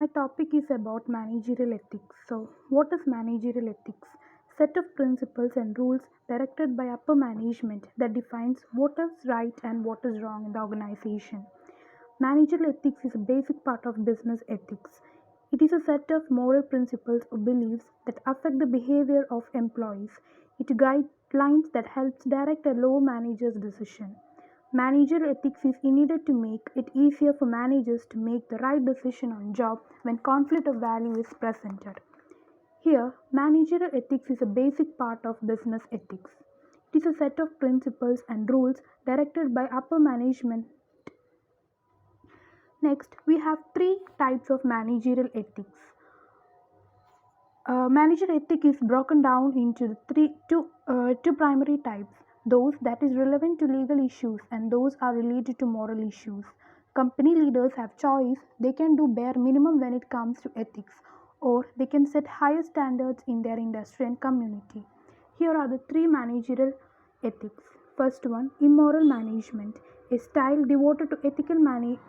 The topic is about managerial ethics. So, what is managerial ethics? Set of principles and rules directed by upper management that defines what is right and what is wrong in the organization. Managerial ethics is a basic part of business ethics. It is a set of moral principles or beliefs that affect the behavior of employees. It guidelines that helps direct a low manager's decision. Managerial ethics is needed to make it easier for managers to make the right decision on job when conflict of value is presented. Here, managerial ethics is a basic part of business ethics. It is a set of principles and rules directed by upper management. Next, we have three types of managerial ethics. Manager ethic is broken down into two primary types, those that is relevant to legal issues and those are related to moral issues. Company leaders have choice, they can do bare minimum when it comes to ethics, or they can set higher standards in their industry and community. Here are the three managerial ethics. First one, immoral management, a style devoted to ethical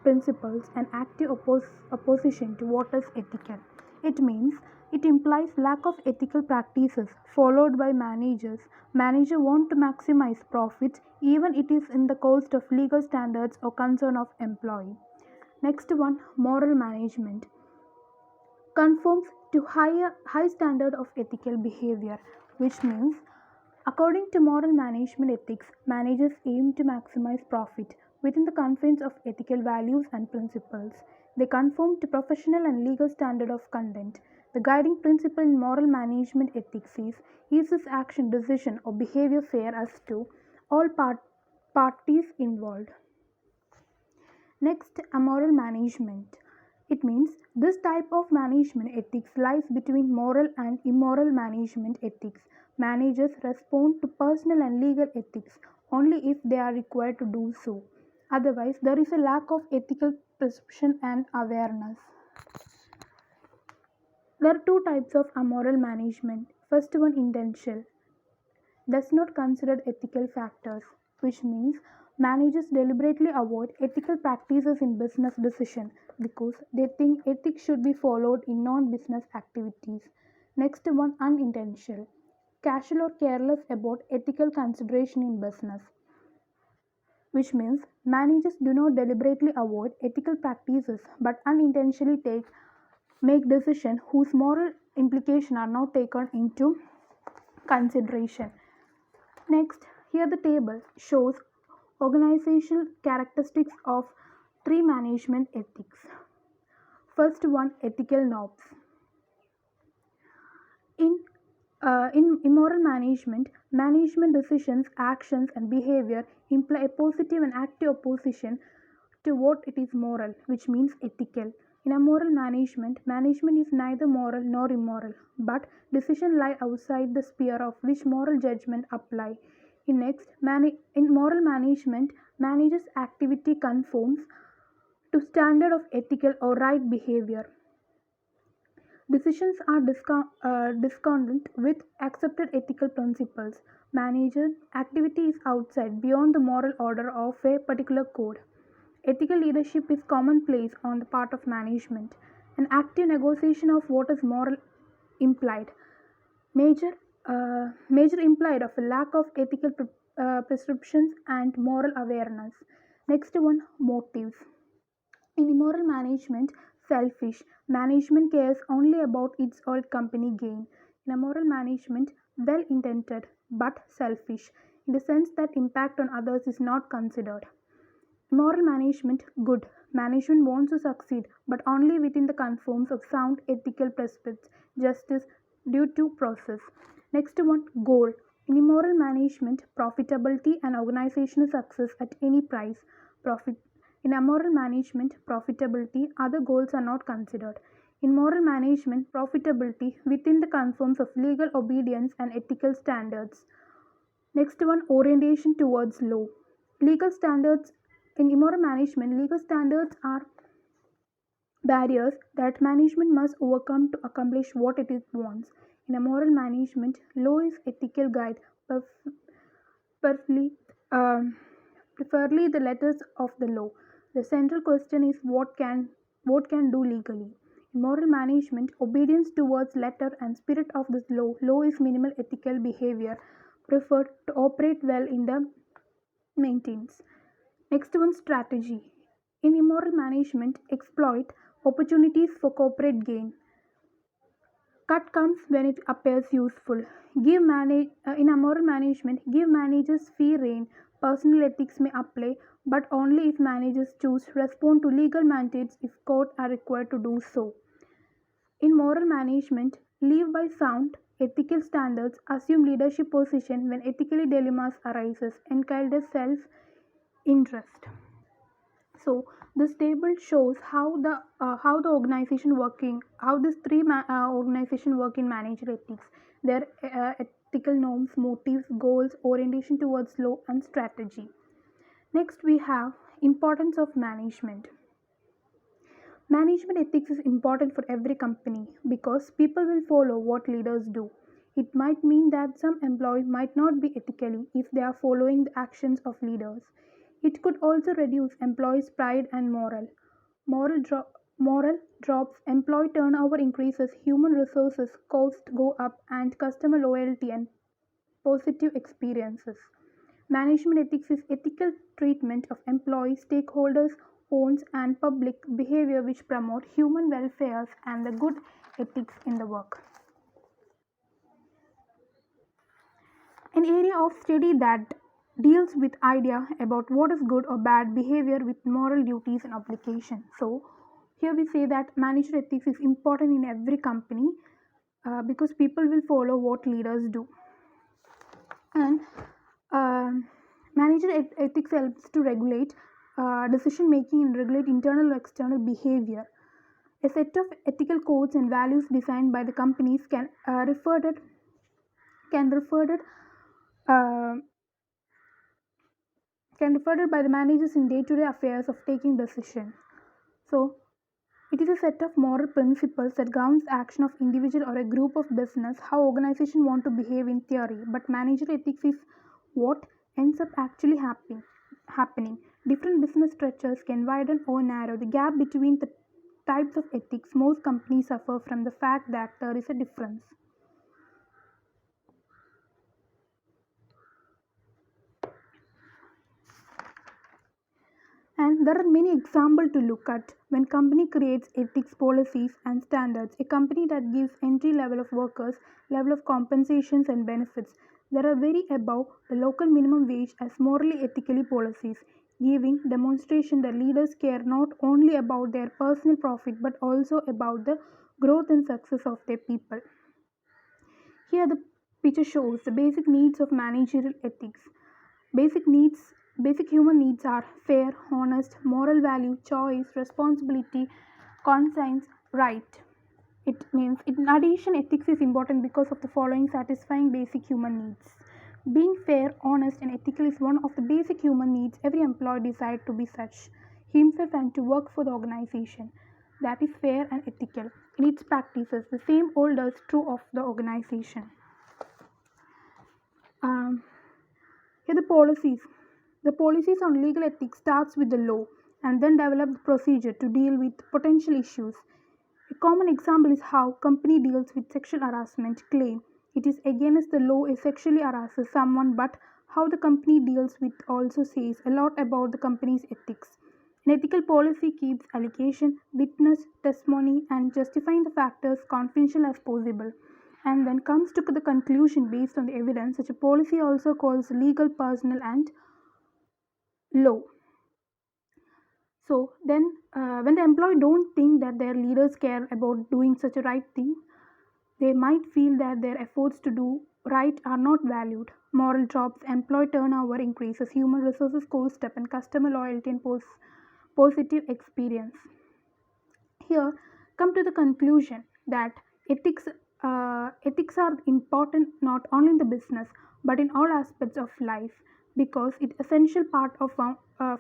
principles and active opposition to what is ethical. It means it implies lack of ethical practices followed by managers. Manager want to maximize profits even it is in the cost of legal standards or concern of employee. Next one, moral management conforms to high standard of ethical behavior, which means according to moral management ethics, managers aim to maximize profit within the confines of ethical values and principles. They conform to professional and legal standard of conduct. The guiding principle in moral management ethics is this action, decision, or behavior fair as to all parties involved. Next, amoral management. It means this type of management ethics lies between moral and immoral management ethics. Managers respond to personal and legal ethics only if they are required to do so. Otherwise, there is a lack of ethical perception and awareness. There are two types of amoral management. First one, intentional, does not consider ethical factors, which means managers deliberately avoid ethical practices in business decision because they think ethics should be followed in non-business activities. Next one, unintentional, casual or careless about ethical consideration in business, which means managers do not deliberately avoid ethical practices but unintentionally make decisions whose moral implications are not taken into consideration. Next, here the table shows organizational characteristics of three management ethics. First one, ethical norms. In in immoral management, management decisions, actions, and behavior imply a positive and active opposition to what it is moral, which means ethical. In a moral management, management is neither moral nor immoral, but decisions lie outside the sphere of which moral judgment apply. In moral management, manager's activity conforms to standard of ethical or right behavior. Decisions are discordant with accepted ethical principles. Manager activity is outside, beyond the moral order of a particular code. Ethical leadership is commonplace on the part of management. An active negotiation of what is moral implied. Major implied of a lack of ethical prescriptions and moral awareness. Next one, motives. In immoral management, selfish. Management cares only about its or company gain. In a moral management, well intended but selfish, in the sense that impact on others is not considered. Moral management, good. Management wants to succeed, but only within the conforms of sound ethical precepts, justice, due to process. Next one, goal. In immoral management, profitability and organizational success at any price. Profit. In immoral management, profitability, other goals are not considered. In moral management, profitability within the conforms of legal obedience and ethical standards. Next one, orientation towards law. Legal standards in immoral management, legal standards are barriers that management must overcome to accomplish what it wants. In a moral management, law is ethical guide, preferably, preferably the letters of the law. The central question is what can do legally. In moral management, obedience towards letter and spirit of this law is minimal ethical behavior preferred to operate well in the maintains. Next one, strategy. In immoral management, exploit opportunities for corporate gain. Cut comes when it appears useful. In immoral management, give managers free rein. Personal ethics may apply, but only if managers choose to respond to legal mandates if court are required to do so. In moral management, live by sound ethical standards, assume leadership position when ethically dilemmas arises, encourage self-interest. So this table shows how the organization working, how these organization work in manager ethics, their ethical norms, motives, goals, orientation towards law, and strategy. Next, we have importance of management. Management ethics is important for every company because people will follow what leaders do. It might mean that some employees might not be ethically if they are following the actions of leaders. It could also reduce employees' pride and morale. Moral drops, employee turnover increases, human resources costs go up, and customer loyalty and positive experiences. Management ethics is ethical treatment of employees, stakeholders, owns, and public behavior which promote human welfare and the good ethics in the work. An area of study that deals with idea about what is good or bad behavior with moral duties and obligation. So here we say that manager ethics is important in every company because people will follow what leaders do. And uh, ethics helps to regulate decision making and regulate internal or external behavior. A set of ethical codes and values designed by the companies can referred uh, by the managers in day-to-day affairs of taking decisions. So it is a set of moral principles that governs action of individual or a group of business, how organization want to behave in theory, but managerial ethics is what ends up actually happening. Different business structures can widen or narrow the gap between the types of ethics. Most companies suffer from the fact that there is a difference. And there are many examples to look at when company creates ethics policies and standards. A company that gives entry level of workers level of compensations and benefits that are very above the local minimum wage as morally ethically policies, giving demonstration that leaders care not only about their personal profit but also about the growth and success of their people. Here the picture shows the basic needs of managerial ethics. Basic needs, basic human needs are fair, honest, moral value, choice, responsibility, conscience, right. It means, in addition, ethics is important because of the following satisfying basic human needs. Being fair, honest, and ethical is one of the basic human needs every employee desires to be such himself and to work for the organization that is fair and ethical in its practices. The same old is true of the organization. Um, Here the policies. The policies on legal ethics starts with the law and then develop the procedure to deal with potential issues. A common example is how company deals with sexual harassment claim. It is against the law if sexually harasses someone, but how the company deals with also says a lot about the company's ethics. An ethical policy keeps allegation, witness, testimony, and justifying the factors confidential as possible and then comes to the conclusion based on the evidence. Such a policy also calls legal, personal, and law. So then, when the employee don't think that their leaders care about doing such a right thing, they might feel that their efforts to do right are not valued. Moral drops, employee turnover increases, human resources cost up, and customer loyalty and positive experience. Here, come to the conclusion that ethics ethics are important not only in the business but in all aspects of life because it's essential part of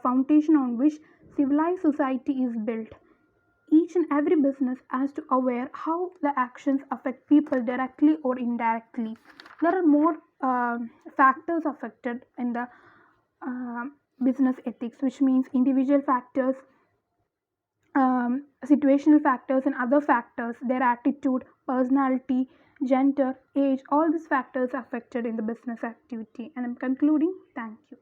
foundation on which civilized society is built. Each and every business has to aware how the actions affect people directly or indirectly. There are more factors affected in the uh, business ethics, which means individual factors, situational factors and other factors, their attitude, personality, gender, age, all these factors are affected in the business activity. And I'm concluding. Thank you.